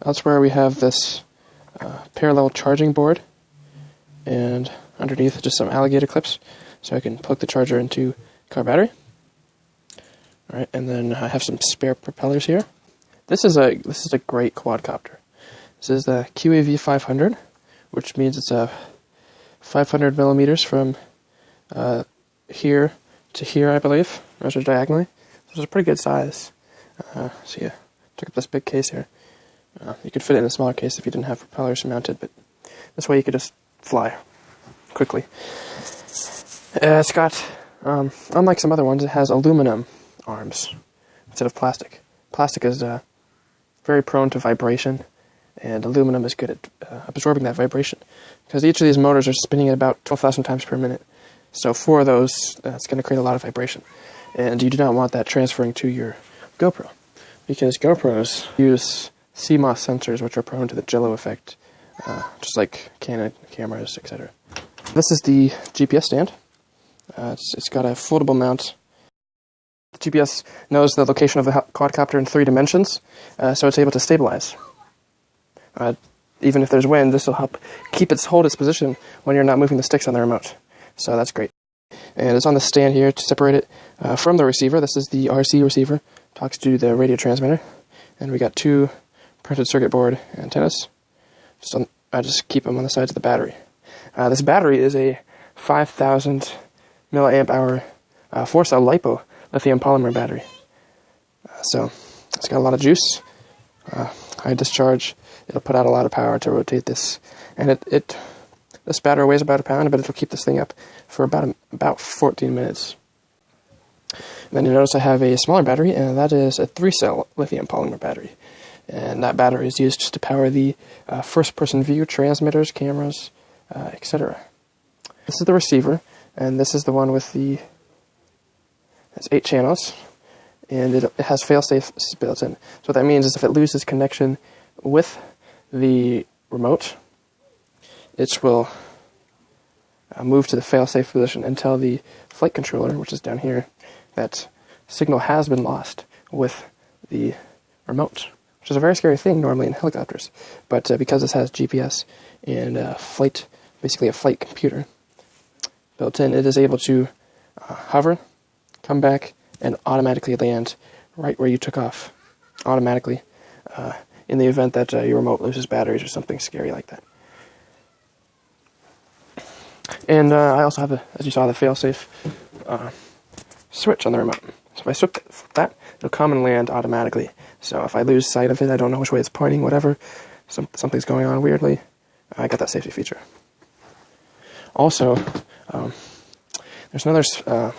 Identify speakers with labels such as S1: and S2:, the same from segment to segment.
S1: Elsewhere we have this parallel charging board, and underneath just some alligator clips so I can plug the charger into car battery. Alright, and then I have some spare propellers here. This is a great quadcopter. This is the QAV 500, which means it's 500 millimeters from here to here, I believe, measured diagonally. So it's a pretty good size. So yeah, took up this big case here. You could fit it in a smaller case if you didn't have propellers mounted, but this way you could just fly quickly. It's got, unlike some other ones, it has aluminum arms instead of plastic. Plastic is very prone to vibration, and aluminum is good at absorbing that vibration, because each of these motors are spinning at about 12,000 times per minute. So for those, it's going to create a lot of vibration, and you do not want that transferring to your GoPro, because GoPros use CMOS sensors, which are prone to the jello effect, just like Canon cameras, etc. This is the GPS stand. It's got a foldable mount. The GPS knows the location of the quadcopter in 3 dimensions, so it's able to stabilize. Even if there's wind, this will help hold its position when you're not moving the sticks on the remote. So that's great. And it's on the stand here to separate it from the receiver. This is the RC receiver, talks to the radio transmitter. And we got 2 printed circuit board antennas. I just keep them on the sides of the battery. This battery is a 5,000 milliamp hour 4-cell LiPo lithium polymer battery. So it's got a lot of juice, high discharge. It'll put out a lot of power to rotate this, and this battery weighs about a pound, but it'll keep this thing up for about 14 minutes. And then you notice I have a smaller battery, and that is a 3-cell lithium polymer battery, and that battery is used to power the first-person view transmitters, cameras, etc. This is the receiver, and this is the one with it's 8 channels, and it has fail-safe built in. So what that means is if it loses connection with the remote, it will move to the fail-safe position until the flight controller, which is down here, that signal has been lost with the remote, which is a very scary thing normally in helicopters. But because this has GPS and basically a flight computer built in, it is able to hover, come back, and automatically land right where you took off, automatically, in the event that your remote loses batteries or something scary like that. And I also have, as you saw, the fail-safe switch on the remote. So if I switch that, it'll come and land automatically. So if I lose sight of it, I don't know which way it's pointing, whatever, something's going on weirdly, I got that safety feature. Also, there's another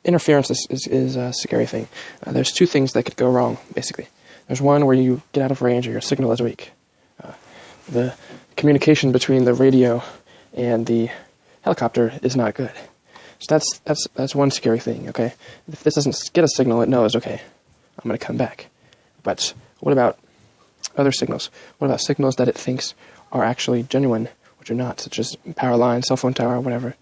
S1: interference is a scary thing. There's 2 things that could go wrong, basically. There's one where you get out of range or your signal is weak. The communication between the radio and the helicopter is not good. So that's one scary thing, okay? If this doesn't get a signal, it knows, okay, I'm going to come back. But what about other signals? What about signals that it thinks are actually genuine, which are not, such as power line, cell phone tower, whatever?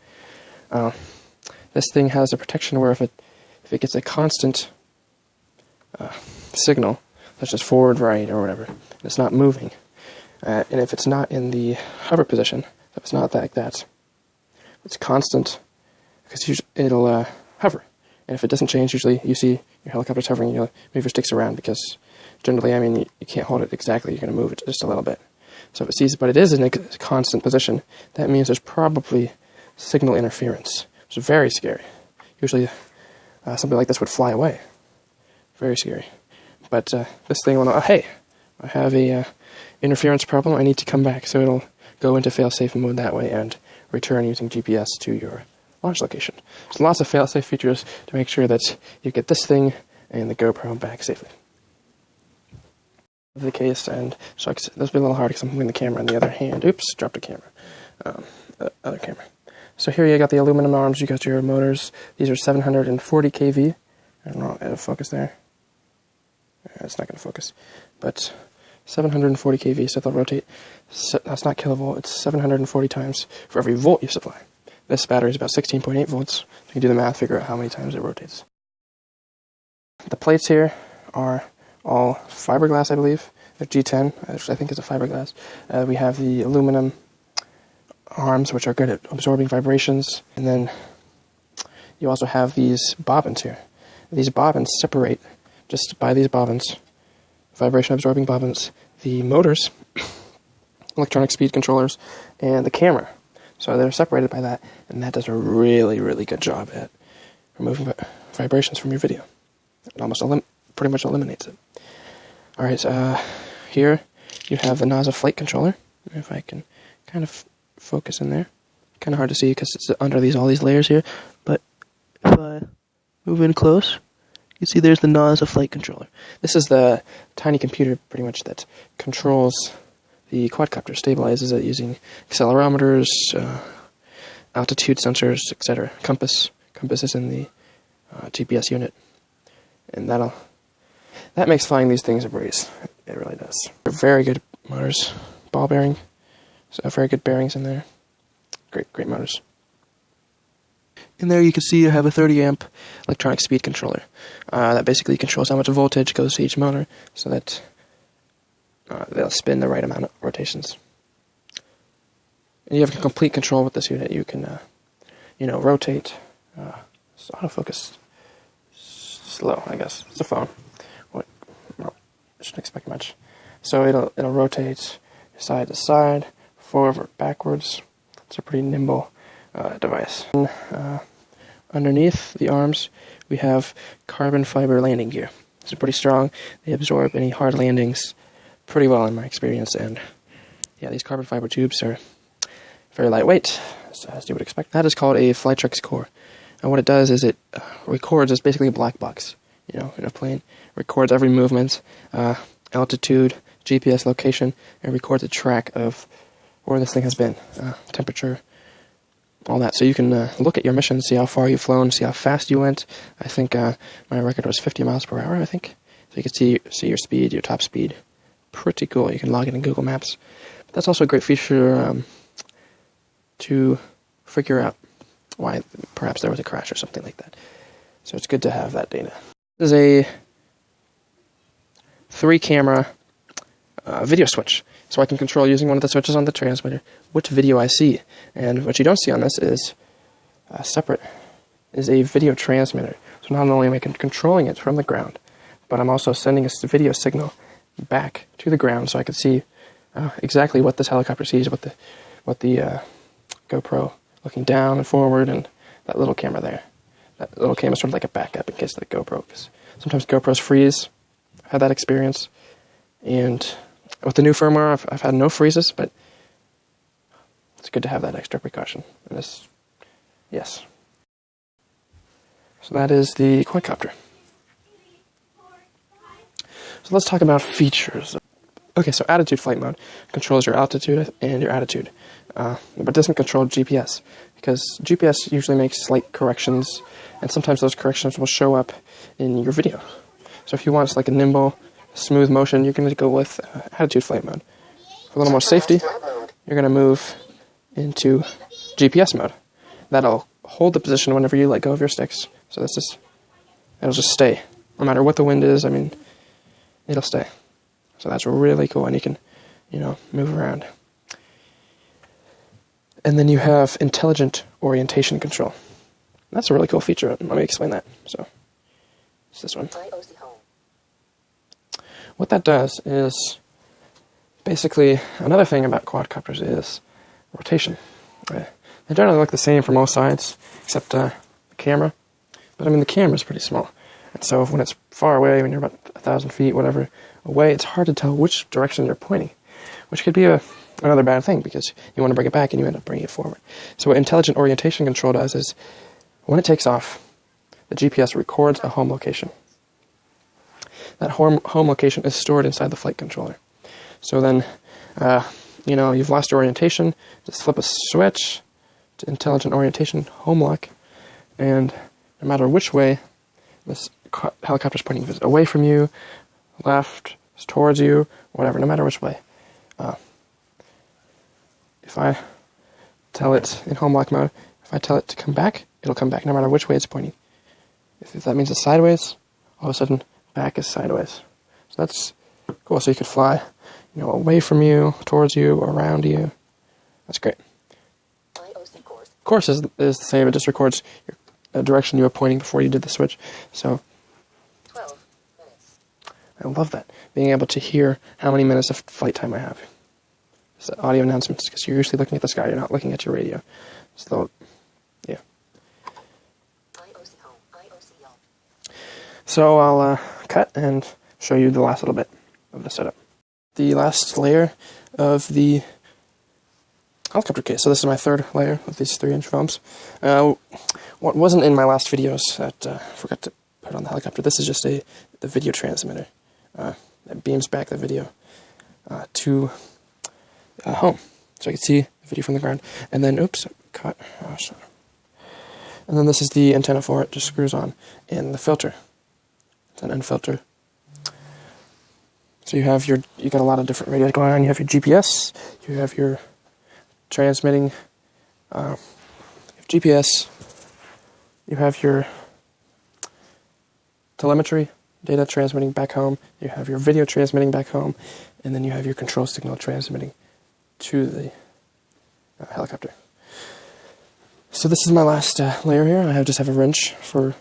S1: This thing has a protection where if it gets a constant signal, such as forward, right, or whatever, and it's not moving, and if it's not in the hover position, if it's not like that, it's constant, because it'll hover. And if it doesn't change, usually you see your helicopter's hovering, you'll move your sticks around, because generally, I mean, you can't hold it exactly, you're going to move it just a little bit. So if it sees, but it is in a constant position, that means there's probably signal interference, which is very scary. Usually, something like this would fly away. Very scary. But this thing will know, oh, hey, I have a interference problem, I need to come back, so it'll go into fail-safe mode that way and return using GPS to your launch location. So lots of fail-safe features to make sure that you get this thing and the GoPro back safely. The case, and so this will be a little hard because I'm moving the camera in the other hand. Oops, dropped a camera. Other camera. So here you got the aluminum arms, you got your motors. These are 740 kV. I don't know, it'll focus there. It's not going to focus. But 740 kV, so they'll rotate. So that's not kilovolt, it's 740 times for every volt you supply. This battery is about 16.8 volts. So you can do the math, figure out how many times it rotates. The plates here are all fiberglass, I believe. G10, which I think is a fiberglass. We have the aluminum arms, which are good at absorbing vibrations. And then you also have these bobbins here. These bobbins separate, just by these bobbins, vibration absorbing bobbins, the motors, electronic speed controllers, and the camera. So they're separated by that, and that does a really, really good job at removing vibrations from your video. It almost pretty much eliminates it. Alright, here you have the NASA flight controller. If I can kind of focus in there. Kind of hard to see because it's under all these layers here, but if I move in close, you see there's the NASA flight controller. This is the tiny computer pretty much that controls the quadcopter, stabilizes it using accelerometers, altitude sensors, etc. Compass is in the GPS unit, and that makes flying these things a breeze. It really does. They're very good motors, ball bearing, so very good bearings in there. Great motors. In there you can see I have a 30 amp electronic speed controller. That basically controls how much voltage goes to each motor so that they'll spin the right amount of rotations. And you have complete control with this unit. You can, rotate. It's autofocus slow, I guess. It's a phone. What? Well, I shouldn't expect much. So it'll rotate side to side, forward, backwards. It's a pretty nimble device. And, underneath the arms, we have carbon fiber landing gear. It's pretty strong. They absorb any hard landings pretty well in my experience, and yeah, these carbon fiber tubes are very lightweight, as you would expect. That is called a Flytrex core, and what it does is it records. It's basically a black box, in a plane. Records every movement, altitude, GPS location, and records a track of where this thing has been, temperature, all that. So you can look at your mission, see how far you've flown, see how fast you went. I think my record was 50 miles per hour, I think. So you can see your speed, your top speed. Pretty cool. You can log it in Google Maps. But that's also a great feature to figure out why perhaps there was a crash or something like that. So it's good to have that data. This is a 3-camera video switch. So I can control, using one of the switches on the transmitter, which video I see. And what you don't see on this is separate, is a video transmitter. So not only am I controlling it from the ground, but I'm also sending a video signal back to the ground so I can see exactly what this helicopter sees, what the GoPro looking down and forward, and that little camera there. That little camera is sort of like a backup in case of the GoPro, because sometimes GoPros freeze. I've had that experience, and with the new firmware, I've had no freezes, but it's good to have that extra precaution. And this, yes. So that is the quadcopter. So let's talk about features. Okay, so attitude flight mode controls your altitude and your attitude, but doesn't control GPS, because GPS usually makes slight corrections, and sometimes those corrections will show up in your video. So if you want like a nimble, smooth motion, you're going to go with attitude flight mode. For a little more safety, you're going to move into GPS mode. That'll hold the position whenever you let go of your sticks. So it'll just stay. No matter what the wind is, it'll stay. So that's really cool, and you can, move around. And then you have intelligent orientation control. That's a really cool feature. Let me explain that. So it's this one. What that does is, basically, another thing about quadcopters is rotation. They generally look the same from all sides, except the camera. But the camera is pretty small. And so when it's far away, when you're about 1,000 feet, whatever, away, it's hard to tell which direction you're pointing, which could be another bad thing, because you want to bring it back and you end up bringing it forward. So what intelligent orientation control does is, when it takes off, the GPS records a home location. That home location is stored inside the flight controller. So then, you've lost your orientation, just flip a switch to intelligent orientation, home lock, and no matter which way this helicopter is pointing, if it's away from you, left, towards you, whatever, no matter which way. If I tell it in home lock mode, if I tell it to come back, it'll come back no matter which way it's pointing. If that means it's sideways, all of a sudden, back is sideways. So that's Cool, so you could fly, away from you, towards you, around you. That's great. Course is the same. It just records the direction you were pointing before you did the switch. So
S2: 12 minutes.
S1: I love that. Being able to hear how many minutes of flight time I have. It's audio announcements, because you're usually looking at the sky. You're not looking at your radio. So, yeah.
S2: IOC home. IOC off.
S1: So I'll cut and show you the last little bit of the setup. The last layer of the helicopter case. So this is my third layer with these 3-inch foams. What wasn't in my last videos that I forgot to put on the helicopter, this is just the video transmitter that beams back the video to home. So I can see the video from the ground. And then, oops, cut. Oh, sorry. And then this is the antenna for it, just screws on. And the filter. It's an end filter. So you got a lot of different radios going on. You have your GPS, you have your transmitting, you have GPS, you have your telemetry, data transmitting back home, you have your video transmitting back home, and then you have your control signal transmitting to the helicopter. So this is my last layer here. I just have a wrench for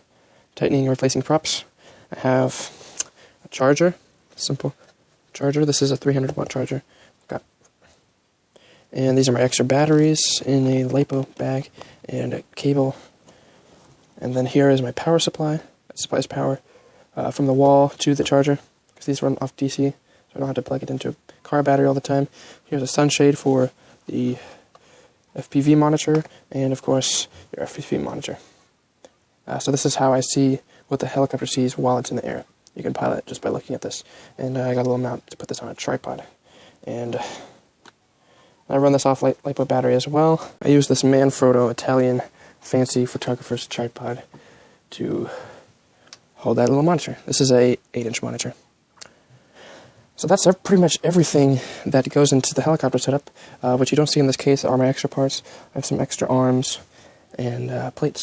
S1: tightening and replacing props. I have a charger, simple charger. This is a 300-watt charger. And these are my extra batteries in a LiPo bag and a cable. And then here is my power supply. It supplies power from the wall to the charger, because these run off DC, so I don't have to plug it into a car battery all the time. Here's a sunshade for the FPV monitor, and of course your FPV monitor. So this is how I see what the helicopter sees while it's in the air. You can pilot it just by looking at this. And I got a little mount to put this on a tripod. And I run this off LiPo battery as well. I use this Manfrotto Italian fancy photographer's tripod to hold that little monitor. This is a 8-inch monitor. So that's pretty much everything that goes into the helicopter setup. What you don't see in this case are my extra parts. I have some extra arms and plates.